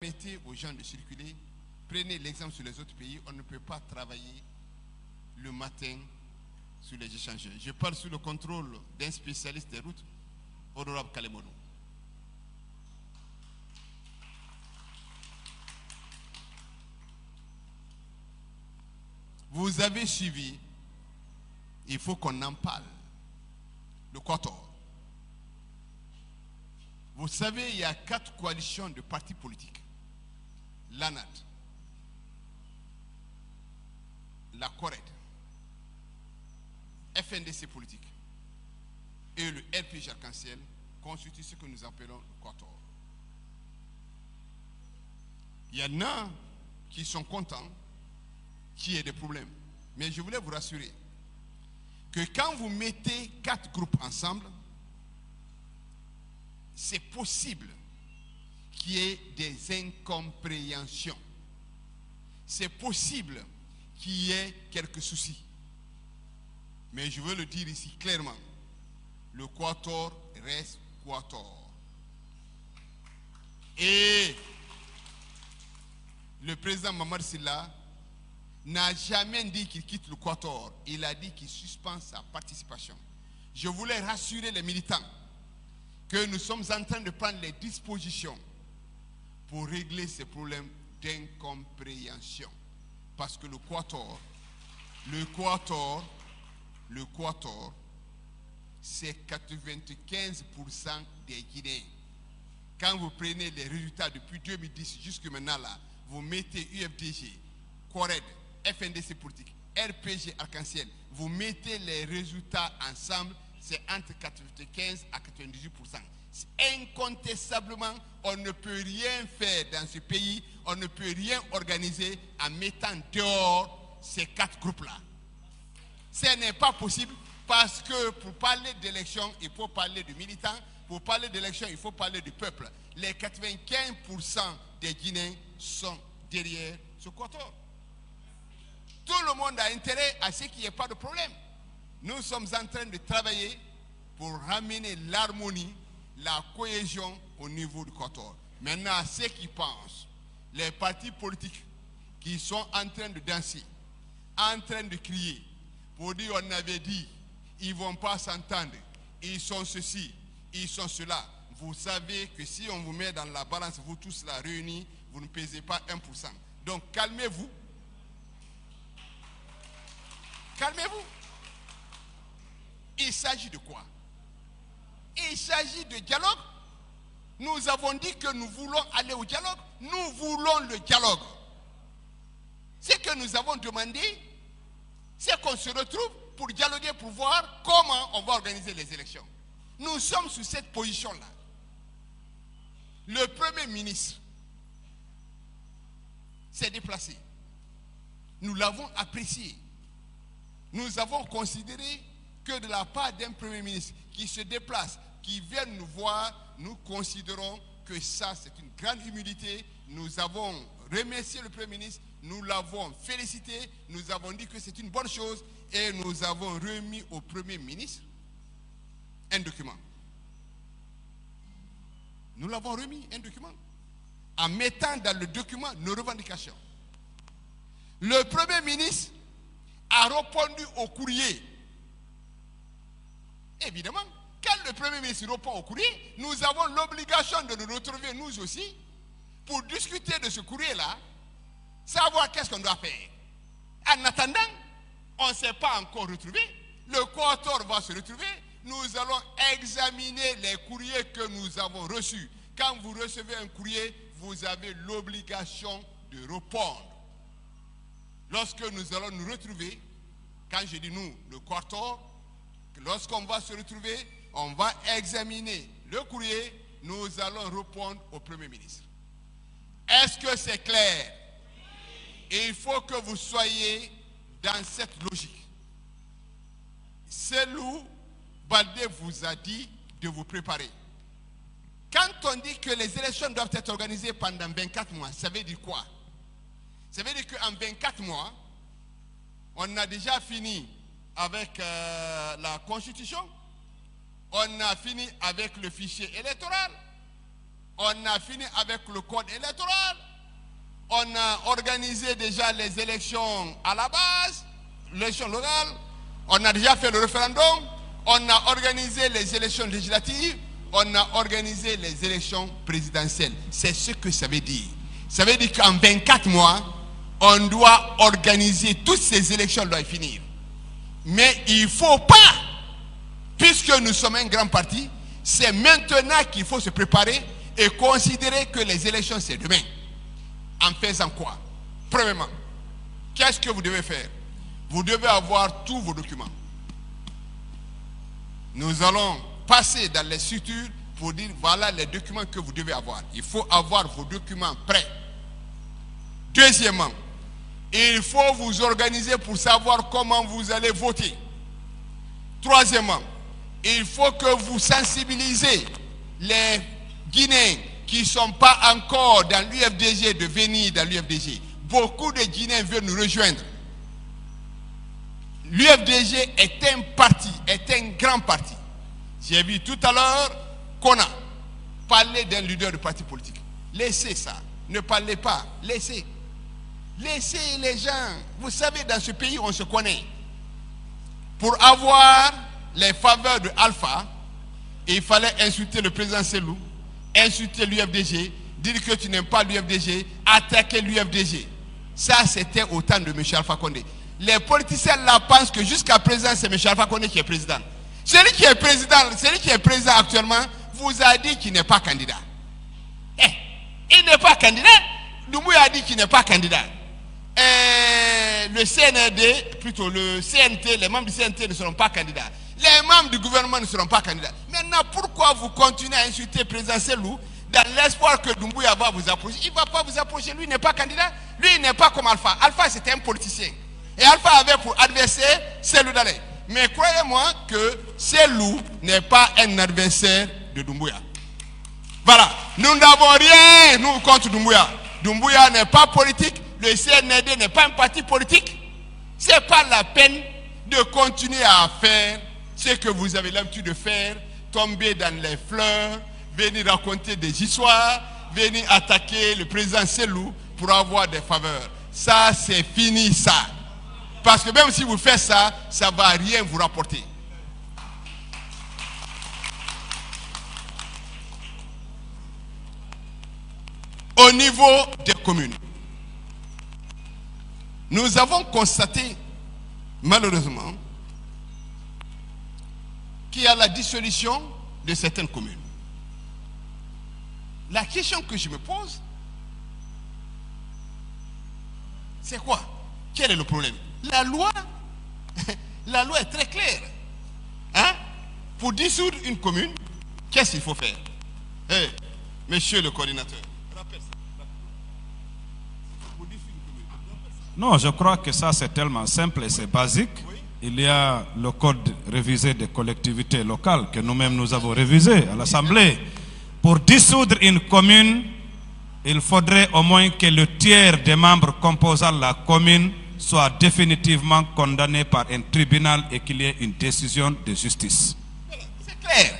Permettez aux gens de circuler. Prenez l'exemple sur les autres pays. On ne peut pas travailler le matin sur les échangeurs. Je parle sous le contrôle d'un spécialiste des routes, Honorable Kalemono. Vous avez suivi, il faut qu'on en parle, le Quator. Vous savez, il y a 4 coalitions de partis politiques. L'ANAD, la CORED, FNDC politique et le RPG Arc-en-Ciel constituent ce que nous appelons le Quator. Il y en a qui sont contents qu'il y ait des problèmes. Mais je voulais vous rassurer que quand vous mettez 4 groupes ensemble, c'est possible qu'il y ait des incompréhensions. C'est possible qu'il y ait quelques soucis. Mais je veux le dire ici clairement, le Quator reste Quator. Et le président Mamad Silla n'a jamais dit qu'il quitte le Quator. Il a dit qu'il suspend sa participation. Je voulais rassurer les militants que nous sommes en train de prendre les dispositions pour régler ces problèmes d'incompréhension. Parce que le Quator, c'est 95% des Guinéens. Quand vous prenez les résultats depuis 2010 jusqu'à maintenant, là, vous mettez UFDG, CORED, FNDC politique, RPG Arc-en-Ciel, vous mettez les résultats ensemble, c'est entre 95 à 98%. Incontestablement, on ne peut rien faire dans ce pays, on ne peut rien organiser en mettant dehors ces 4 groupes-là. Ce n'est pas possible parce que pour parler d'élection, il faut parler de militants, pour parler d'élection, il faut parler du peuple. Les 95% des Guinéens sont derrière ce Quator. Tout le monde a intérêt à ce qu'il n'y ait pas de problème. Nous sommes en train de travailler pour ramener l'harmonie, la cohésion au niveau du Quator. Maintenant, ceux qui pensent, les partis politiques qui sont en train de danser, en train de crier, pour dire on avait dit, ils ne vont pas s'entendre, ils sont ceci, ils sont cela. Vous savez que si on vous met dans la balance, vous tous là réunis, vous ne pesez pas 1%. Donc calmez-vous. Calmez-vous. Il s'agit de quoi? Il s'agit de dialogue. Nous avons dit que nous voulons aller au dialogue. Nous voulons le dialogue. Ce que nous avons demandé, c'est qu'on se retrouve pour dialoguer, pour voir comment on va organiser les élections. Nous sommes sur cette position-là. Le Premier ministre s'est déplacé. Nous l'avons apprécié. Nous avons considéré que de la part d'un Premier ministre qui se déplace, qui vient nous voir, nous considérons que ça c'est une grande humilité. Nous avons remercié le Premier ministre, nous l'avons félicité, nous avons dit que c'est une bonne chose et nous avons remis au Premier ministre un document. Nous l'avons remis un document en mettant dans le document nos revendications. Le Premier ministre a répondu au courrier. Évidemment, quand le Premier ministre répond au courrier, nous avons l'obligation de nous retrouver nous aussi pour discuter de ce courrier-là, savoir qu'est-ce qu'on doit faire. En attendant, on ne s'est pas encore retrouvé. Le Quator va se retrouver. Nous allons examiner les courriers que nous avons reçus. Quand vous recevez un courrier, vous avez l'obligation de répondre. Lorsque nous allons nous retrouver, quand je dis nous, le Quator, lorsqu'on va se retrouver, on va examiner le courrier, nous allons répondre au Premier ministre. Est-ce que c'est clair? Et il faut que vous soyez dans cette logique. Selou Baldé vous a dit de vous préparer. Quand on dit que les élections doivent être organisées pendant 24 mois, ça veut dire quoi? Ça veut dire qu'en 24 mois, on a déjà fini avec la Constitution, on a fini avec le fichier électoral, On a fini avec le code électoral. On a organisé déjà les élections à la base, l'élection locale. On a déjà fait le référendum. On a organisé les élections législatives. On a organisé les élections présidentielles. C'est ce que ça veut dire. Ça veut dire qu'en 24 mois, on doit organiser toutes ces élections, doivent finir. Mais il ne faut pas, puisque nous sommes un grand parti, c'est maintenant qu'il faut se préparer et considérer que les élections, c'est demain. En faisant quoi? Premièrement, qu'est-ce que vous devez faire? Vous devez avoir tous vos documents. Nous allons passer dans les structures pour dire voilà les documents que vous devez avoir. Il faut avoir vos documents prêts. Deuxièmement, il faut vous organiser pour savoir comment vous allez voter. Troisièmement, il faut que vous sensibilisez les Guinéens qui ne sont pas encore dans l'UFDG de venir dans l'UFDG. Beaucoup de Guinéens veulent nous rejoindre. L'UFDG est un parti, est un grand parti. J'ai vu tout à l'heure qu'on a parlé d'un leader de parti politique. Laissez ça. Ne parlez pas. Laissez. Laissez les gens. Vous savez, dans ce pays, on se connaît. Pour avoir les faveurs de Alpha, il fallait insulter le président Selou, insulter l'UFDG, dire que tu n'aimes pas l'UFDG, attaquer l'UFDG. Ça, c'était au temps de M. Alpha Condé. Les politiciens là pensent que jusqu'à présent, c'est M. Alpha Condé qui est président. Celui qui est président actuellement, vous a dit qu'il n'est pas candidat. Il n'est pas candidat. Doumbouya a dit qu'il n'est pas candidat. Le CNRD, plutôt le CNT, les membres du CNT ne seront pas candidats. Les membres du gouvernement ne seront pas candidats. Maintenant, pourquoi vous continuez à insulter le président Selou dans l'espoir que Doumbouya va vous approcher? Il ne va pas vous approcher. Lui, il n'est pas candidat. Lui, il n'est pas comme Alpha. Alpha, c'était un politicien. Et Alpha avait pour adversaire Selou Dalé. Mais croyez-moi que Selou n'est pas un adversaire de Doumbouya. Voilà. Nous n'avons rien, nous, contre Doumbouya. Doumbouya n'est pas politique. Le CNRD n'est pas un parti politique. Ce n'est pas la peine de continuer à faire ce que vous avez l'habitude de faire, tomber dans les fleurs, venir raconter des histoires, venir attaquer le président Selou pour avoir des faveurs. Ça, c'est fini, ça. Parce que même si vous faites ça, ça ne va rien vous rapporter. Au niveau des communes, nous avons constaté, malheureusement, qu'il y a la dissolution de certaines communes. La question que je me pose, c'est quoi? Quel est le problème? La loi est très claire. Hein? Pour dissoudre une commune, qu'est-ce qu'il faut faire? Monsieur le coordinateur, rappelle ça. Non, je crois que ça c'est tellement simple et c'est basique. Oui. Il y a le code révisé des collectivités locales que nous-mêmes nous avons révisé à l'Assemblée. Pour dissoudre une commune, il faudrait au moins que le tiers des membres composant la commune soit définitivement condamné par un tribunal et qu'il y ait une décision de justice. C'est clair.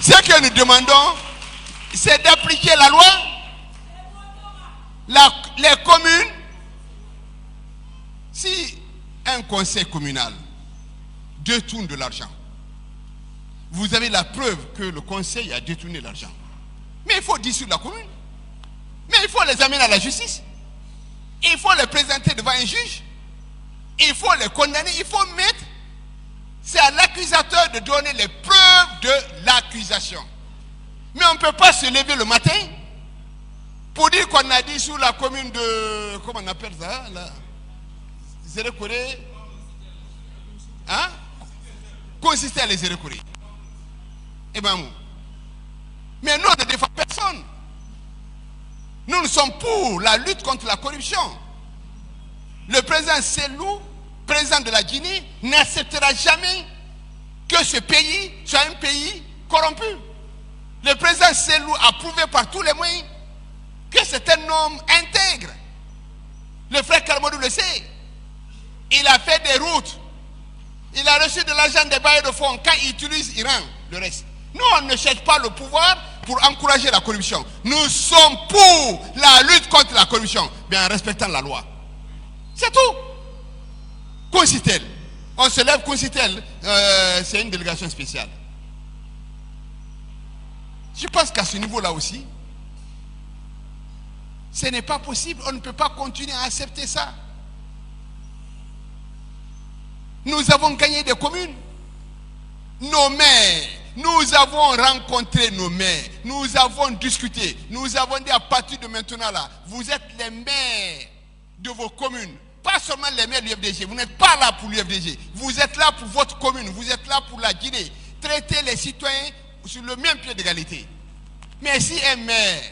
Ce que nous demandons, c'est d'appliquer la loi. Les communes, si un conseil communal détourne de l'argent, vous avez la preuve que le conseil a détourné l'argent. Mais il faut dissoudre la commune. Mais il faut les amener à la justice. Il faut les présenter devant un juge. Il faut les condamner. Il faut mettre. C'est à l'accusateur de donner les preuves de l'accusation. Mais on ne peut pas se lever le matin pour dire qu'on a dit sous la commune de. Comment on appelle ça là? Zérekoré. Hein? Consister à les Zérekoré. Eh bien, mais nous, on ne défend personne. Nous sommes pour la lutte contre la corruption. Le président Selou, président de la Guinée, n'acceptera jamais que ce pays soit un pays corrompu. Le président Selou a prouvé par tous les moyens que c'est un homme intègre. Le frère Kalmodou le sait. Il a fait des routes. Il a reçu de l'argent des bailleurs de fonds. Quand il utilise, il rend le reste. Nous, on ne cherche pas le pouvoir, pour encourager la corruption. Nous sommes pour la lutte contre la corruption, bien en respectant la loi. C'est tout. Concitel. On se lève, Concitel, c'est une délégation spéciale. Je pense qu'à ce niveau-là aussi, ce n'est pas possible. On ne peut pas continuer à accepter ça. Nous avons gagné des communes. Nos maires, nous avons rencontré nos maires. Nous avons discuté. Nous avons dit à partir de maintenant là, vous êtes les maires de vos communes. Pas seulement les maires de l'UFDG. Vous n'êtes pas là pour l'UFDG. Vous êtes là pour votre commune. Vous êtes là pour la Guinée. Traitez les citoyens sur le même pied d'égalité. Mais si un maire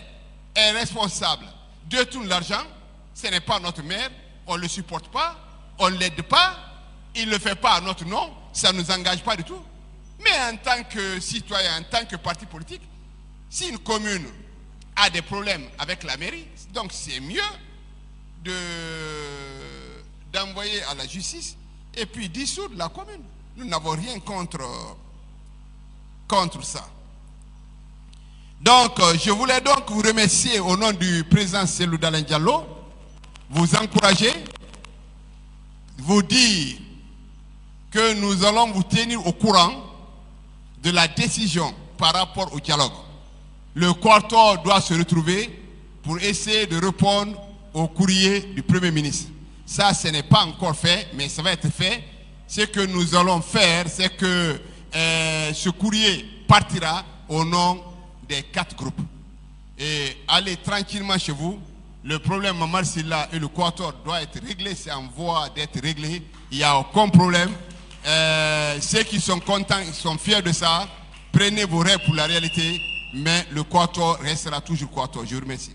est responsable, détourne l'argent, ce n'est pas notre maire, on ne le supporte pas, on ne l'aide pas, il ne le fait pas à notre nom, ça ne nous engage pas du tout. Mais en tant que citoyen, en tant que parti politique, si une commune a des problèmes avec la mairie, donc c'est mieux d'envoyer à la justice et puis dissoudre la commune. Nous n'avons rien contre ça. Donc, je voulais donc vous remercier au nom du président Cellou Dalein Diallo, vous encourager, vous dire que nous allons vous tenir au courant de la décision par rapport au dialogue. Le Quatuor doit se retrouver pour essayer de répondre au courrier du Premier ministre. Ça, ce n'est pas encore fait, mais ça va être fait. Ce que nous allons faire, c'est que ce courrier partira au nom des 4 groupes. Et allez tranquillement chez vous. Le problème Mamar Sylla et le Quatuor doit être réglé, c'est en voie d'être réglé. Il n'y a aucun problème. Ceux qui sont contents, ils sont fiers de ça. Prenez vos rêves pour la réalité, mais le Quatuor restera toujours Quatuor. Je vous remercie.